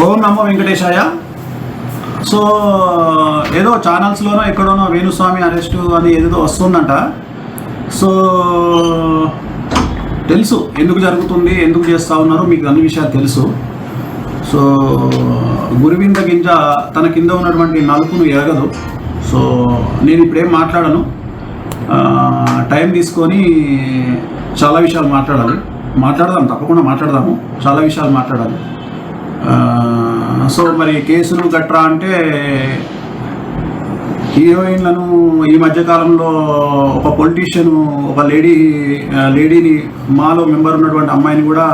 ఓం నమో వెంకటేశాయ. So ఏదో ఛానల్స్లోనో ఎక్కడోనో Venu Swamy arrest అని ఏదో వస్తుందంట. సో తెలుసు ఎందుకు జరుగుతుంది, ఎందుకు చేస్తూ ఉన్నారో మీకు అన్ని విషయాలు తెలుసు. సో గురువింద గింజ తన కింద ఉన్నటువంటి నలుపును ఎరగదు. సో నేను ఇప్పుడేం మాట్లాడను, టైం తీసుకొని చాలా విషయాలు మాట్లాడదాం, తప్పకుండా మాట్లాడదాము, చాలా విషయాలు మాట్లాడాలి. సో మరి కేసులు గట్రా అంటే హీరోయిన్లను ఈ మధ్యకాలంలో ఒక పొలిటీషియన్ ఒక లేడీని మాలో మెంబర్ ఉన్నటువంటి అమ్మాయిని కూడా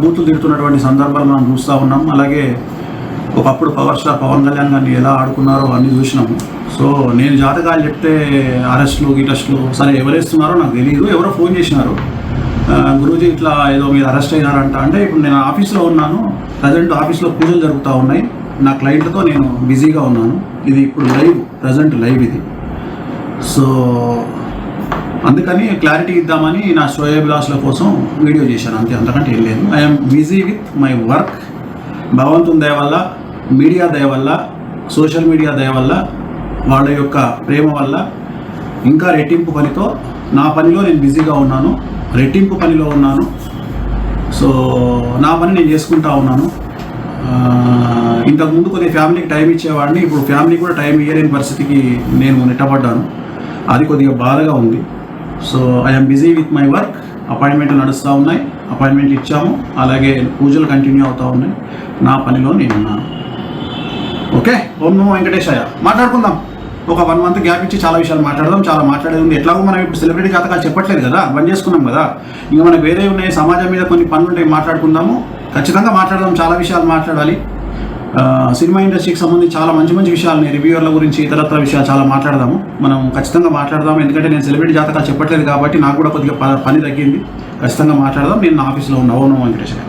బూతులు తిడుతున్నటువంటి సందర్భాలు మనం చూస్తూ ఉన్నాం. అలాగే ఒకప్పుడు పవర్ స్టార్ పవన్ కళ్యాణ్ గారిని ఎలా ఆడుకున్నారో అన్నీ చూసినాము. సో నేను జాతకాలు చెప్తే అరెస్టులు సరే ఎవరేస్తున్నారో నాకు తెలియదు. ఎవరో ఫోన్ చేసినారు, గురూజీ ఇట్లా ఏదో మీరు అరెస్ట్ అయినారంట. అంటే ఇప్పుడు నేను ఆఫీస్లో ఉన్నాను, ప్రజెంట్ ఆఫీస్లో పూజలు జరుగుతూ ఉన్నాయి, నా క్లయింట్లతో నేను బిజీగా ఉన్నాను. ఇది ఇప్పుడు ప్రజెంట్ లైవ్ ఇది. సో అందుకని క్లారిటీ ఇద్దామని నా శ్రేయోభిలాషుల కోసం వీడియో చేశాను, అంతే, అంతకంటే ఏం లేదు. I'm busy with my work. భగవంతుని దయ వల్ల, మీడియా దయ వల్ల, సోషల్ మీడియా దయ వల్ల, వాళ్ళ యొక్క ప్రేమ వల్ల ఇంకా రెట్టింపు పనితో నా పనిలో నేను బిజీగా ఉన్నాను, రెట్టింపు పనిలో ఉన్నాను. సో నా పని నేను చేసుకుంటా ఉన్నాను. ఇంతకుముందు కొద్దిగా ఫ్యామిలీకి టైం ఇచ్చేవాడిని, ఇప్పుడు ఫ్యామిలీ కూడా టైం ఇయ్యలేని పరిస్థితికి నేను నెట్టబడ్డాను. అది కొద్దిగా బాధగా ఉంది. So I'm busy with my work. అపాయింట్మెంట్లు నడుస్తూ ఉన్నాయి, అపాయింట్మెంట్లు ఇచ్చాము, అలాగే పూజలు కంటిన్యూ అవుతూ ఉన్నాయి. నా పనిలో నేను ఉన్నాను. ఓకే, ఓం నమో వెంకటేశాయ. మాట్లాడుకుందాం, ఒక 1 మంత్ గ్యాప్ ఇచ్చి చాలా విషయాలు మాట్లాడదాం. చాలా మాట్లాడేది ఉంది. ఎట్లాగో మనం ఇప్పుడు సెలబ్రిటీ జాతకాలు చెప్పట్లేదు కదా, బంద్ చేసుకున్నాం కదా. ఇంకా మనకు వేరే ఉన్నాయి, సమాజం మీద కొన్ని పనులు ఉంటాయి, మాట్లాడుకుందాము, ఖచ్చితంగా మాట్లాడదాం. చాలా విషయాలు మాట్లాడాలి. సినిమా ఇండస్ట్రీకి సంబంధించి చాలా మంచి విషయాలని, రివ్యూవర్ల గురించి, ఇతరత్ర విషయాలు చాలా మాట్లాడదాము. మనం ఖచ్చితంగా మాట్లాడదాం. ఎందుకంటే నేను సెలబ్రిటీ జాతకాలు చెప్పట్లేదు కాబట్టి నాకు కూడా కొద్దిగా పని తగ్గింది. ఖచ్చితంగా మాట్లాడదాం. నేను నా ఆఫీస్లో ఉన్న ఓం నమో వెంకటేశ్వర.